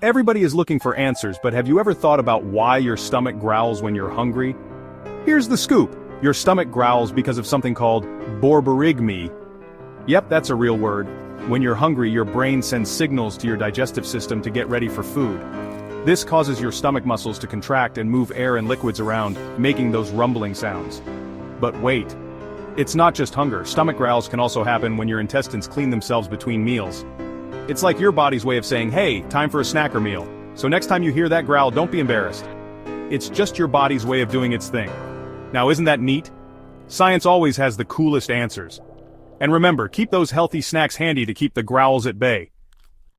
Everybody is looking for answers, but have you ever thought about why your stomach growls when you're hungry? Here's the scoop. Your stomach growls because of something called borborygmi. Yep, that's a real word. When you're hungry, your brain sends signals to your digestive system to get ready for food. This causes your stomach muscles to contract and move air and liquids around, making those rumbling sounds. But wait. It's not just hunger. Stomach growls can also happen when your intestines clean themselves between meals. It's like your body's way of saying, hey, time for a snack or meal. So next time you hear that growl, don't be embarrassed. It's just your body's way of doing its thing. Now isn't that neat? Science always has the coolest answers. And remember, keep those healthy snacks handy to keep the growls at bay.